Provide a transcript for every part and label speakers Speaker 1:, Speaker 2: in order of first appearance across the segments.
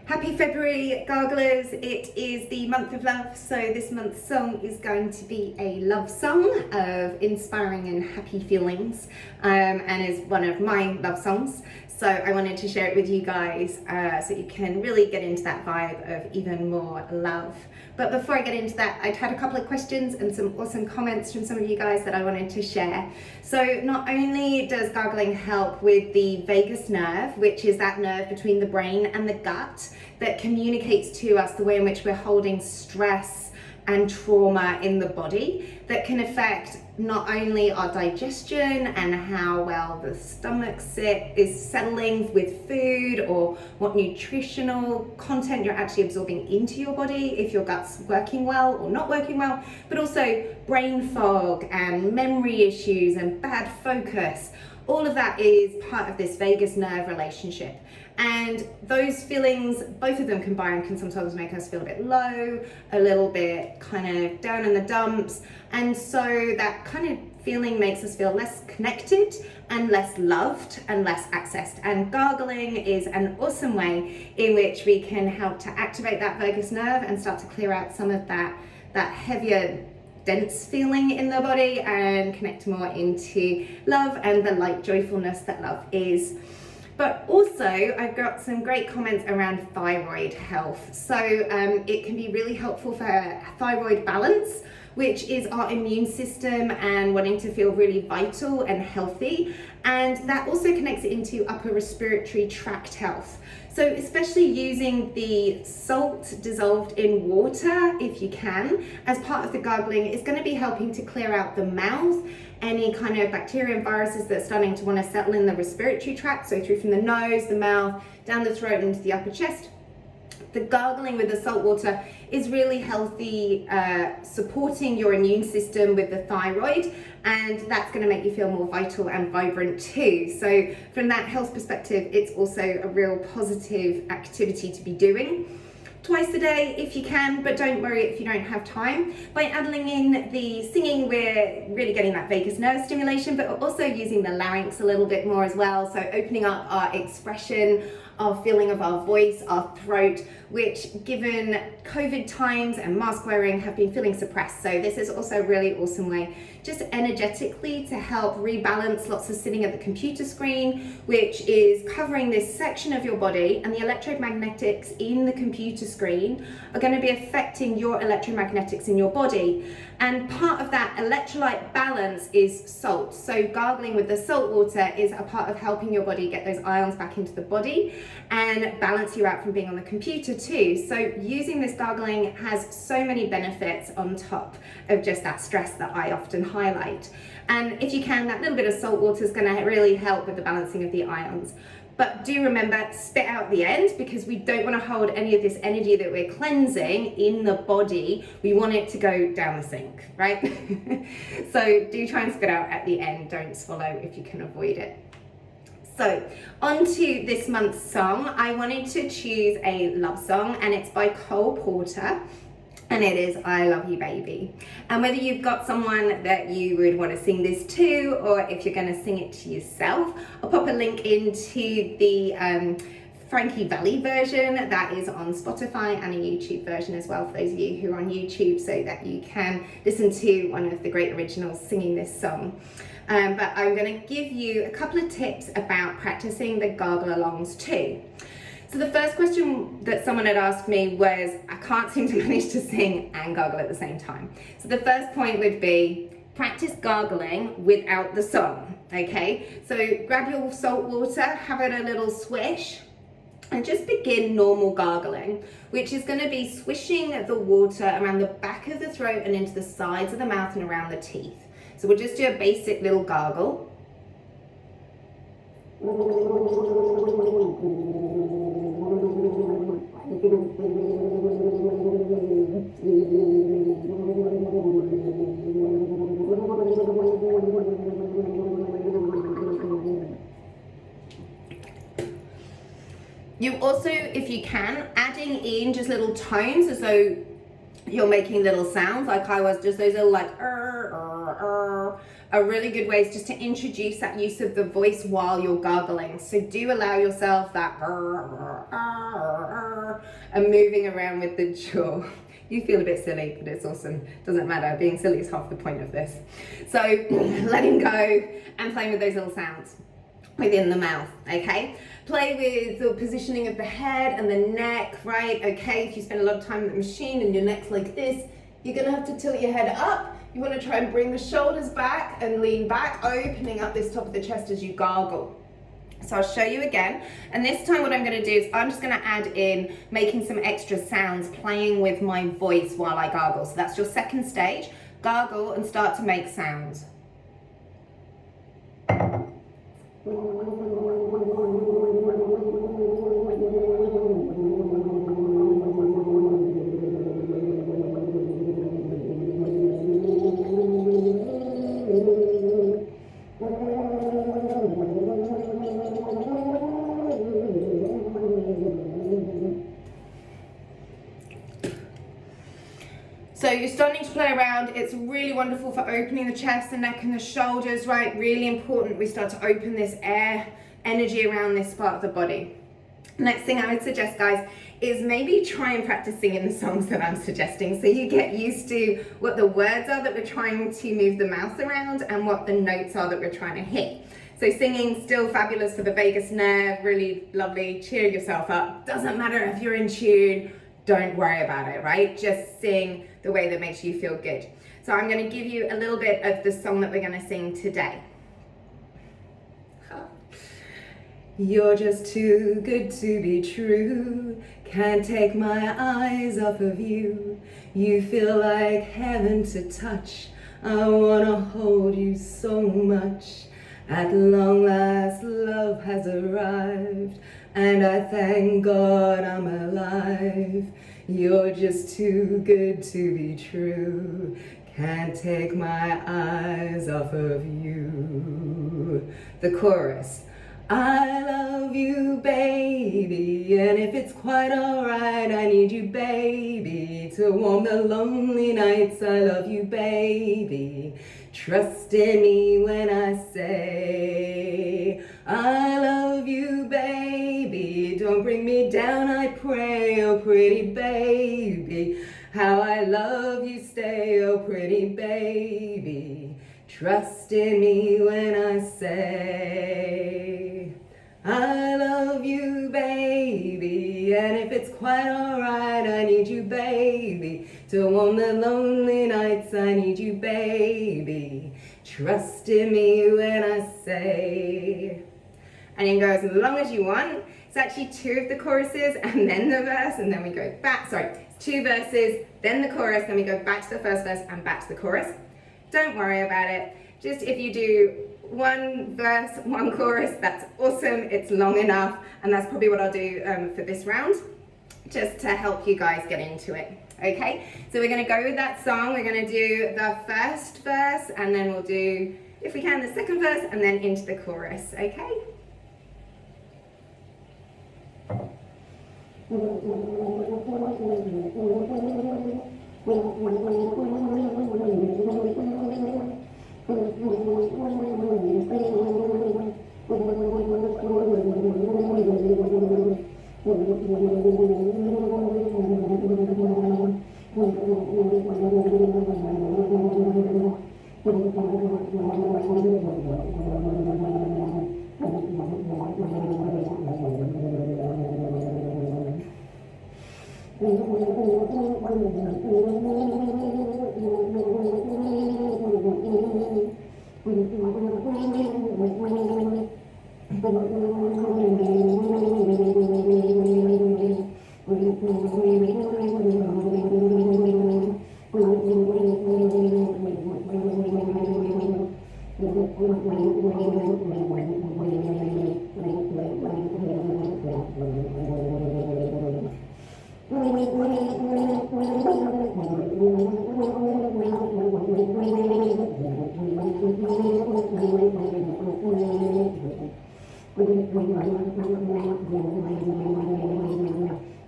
Speaker 1: Happy February, Garglers. It is the month of love, so this month's song is going to be a love song of inspiring and happy feelings, and is one of my love songs. So I wanted to share it with you guys so you can really get into that vibe of even more love. But before I get into that, I'd had a couple of questions and some awesome comments from some of you guys that I wanted to share. So not only does gargling help with the vagus nerve, which is that nerve between the brain and the gut that communicates to us the way in which we're holding stress and trauma in the body, that can affect not only our digestion and how well the stomach is settling with food, or what nutritional content you're actually absorbing into your body, if your gut's working well or not working well, but also brain fog and memory issues and bad focus. All of that is part of this vagus nerve relationship. And those feelings, both of them combined, can sometimes make us feel a bit low, a little bit kind of down in the dumps. And so that kind of feeling makes us feel less connected and less loved and less accessed. And gargling is an awesome way in which we can help to activate that vagus nerve and start to clear out some of that heavier, dense feeling in the body and connect more into love and the light joyfulness that love is. But also, I've got some great comments around thyroid health. So it can be really helpful for thyroid balance, which is our immune system and wanting to feel really vital and healthy. And that also connects it into upper respiratory tract health. So especially using the salt dissolved in water, if you can, as part of the gargling, is going to be helping to clear out the mouth, any kind of bacteria and viruses that are starting to want to settle in the respiratory tract, so through from the nose, the mouth, down the throat and into the upper chest. The gargling with the salt water is really healthy, supporting your immune system with the thyroid, and that's going to make you feel more vital and vibrant too. So from that health perspective, it's also a real positive activity to be doing. Twice a day if you can, but don't worry if you don't have time. By adding in the singing, we're really getting that vagus nerve stimulation, but we're also using the larynx a little bit more as well. So opening up our expression, our feeling of our voice, our throat, which given COVID times and mask wearing have been feeling suppressed. So this is also a really awesome way just energetically to help rebalance lots of sitting at the computer screen, which is covering this section of your body, and the electromagnetics in the computer screen are going to be affecting your electromagnetics in your body. And part of that electrolyte balance is salt. So gargling with the salt water is a part of helping your body get those ions back into the body and balance you out from being on the computer too. So using this gargling has so many benefits on top of just that stress that I often highlight. And if you can, that little bit of salt water is going to really help with the balancing of the ions. But do remember, spit out the end, because we don't want to hold any of this energy that we're cleansing in the body. We want it to go down the sink, right? So do try and spit out at the end. Don't swallow if you can avoid it. So on to this month's song. I wanted to choose a love song, and it's by Cole Porter. And it is I Love You Baby. And whether you've got someone that you would want to sing this to, or if you're going to sing it to yourself, I'll pop a link into the Frankie Valli version that is on Spotify, and a YouTube version as well for those of you who are on YouTube, so that you can listen to one of the great originals singing this song. But I'm going to give you a couple of tips about practicing the gargle alongs too. So the first question that someone had asked me was, I can't seem to manage to sing and gargle at the same time. So the first point would be, practice gargling without the song, okay? So grab your salt water, have it a little swish, and just begin normal gargling, which is going to be swishing the water around the back of the throat and into the sides of the mouth and around the teeth. So we'll just do a basic little gargle. You also, if you can, adding in just little tones as though you're making little sounds, like I was, just those little like a really good way is just to introduce that use of the voice while you're gargling. So do allow yourself that and moving around with the jaw. You feel a bit silly, but it's awesome. Doesn't matter, being silly is half the point of this. So letting go and playing with those little sounds within the mouth, okay? Play with the positioning of the head and the neck, right? Okay, if you spend a lot of time at the machine and your neck's like this, you're gonna have to tilt your head up. You wanna try and bring the shoulders back and lean back, opening up this top of the chest as you gargle. So I'll show you again, and this time what I'm going to do is I'm just going to add in making some extra sounds, playing with my voice while I gargle. So that's your second stage. Gargle and start to make sounds. So you're starting to play around. It's really wonderful for opening the chest, the neck and the shoulders, right? Really important we start to open this air energy around this part of the body. Next thing I would suggest, guys, is maybe try and practice singing the songs that I'm suggesting, so you get used to what the words are that we're trying to move the mouth around and what the notes are that we're trying to hit. So singing, still fabulous for the vagus nerve, really lovely, cheer yourself up. Doesn't matter if you're in tune, don't worry about it, right? Just sing the way that makes you feel good. So I'm going to give you a little bit of the song that we're going to sing today. You're just too good to be true. Can't take my eyes off of you. You feel like heaven to touch. I wanna hold you so much. At long last, love has arrived, and I thank God I'm alive. You're just too good to be true. Can't take my eyes off of you. The chorus. I love you, baby, and if it's quite alright, I need you, baby, to warm the lonely nights. I love you, baby. Trust in me when I say I love you, baby. Don't bring me down, I pray, oh pretty baby. How I love you, stay, oh pretty baby. Trust in me when I say I love you, baby, and if it's quite alright, I need you, baby, to warm the lonely nights. I need you, baby. Trust in me when I say. And you can go as long as you want. It's actually 2 of the choruses and then the verse, and then we go back. Sorry, it's 2 verses, then the chorus, then we go back to the first verse and back to the chorus. Don't worry about it. Just if you do 1 verse, 1 chorus, that's awesome. It's long enough, and that's probably what I'll do for this round, just to help you guys get into it. Okay, so we're going to go with that song. We're going to do the first verse, and then we'll do, if we can, the second verse, and then into the chorus. Okay.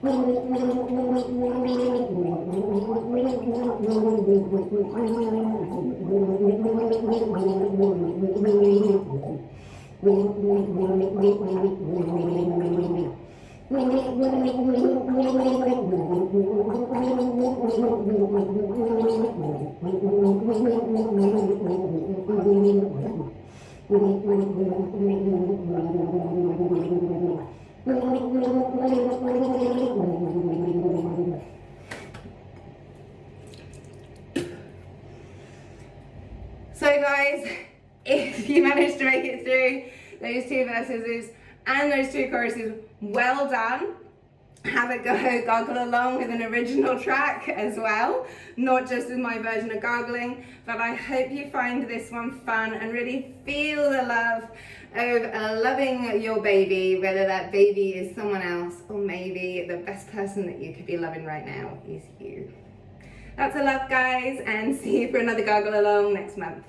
Speaker 1: So guys, if you managed to make it through those 2 verses and those 2 choruses, well done. Have a go, gargle along with an original track as well, not just with my version of gargling, but I hope you find this one fun and really feel the love of loving your baby, whether that baby is someone else or maybe the best person that you could be loving right now is you. That's a love, guys, and see you for another gargle along next month.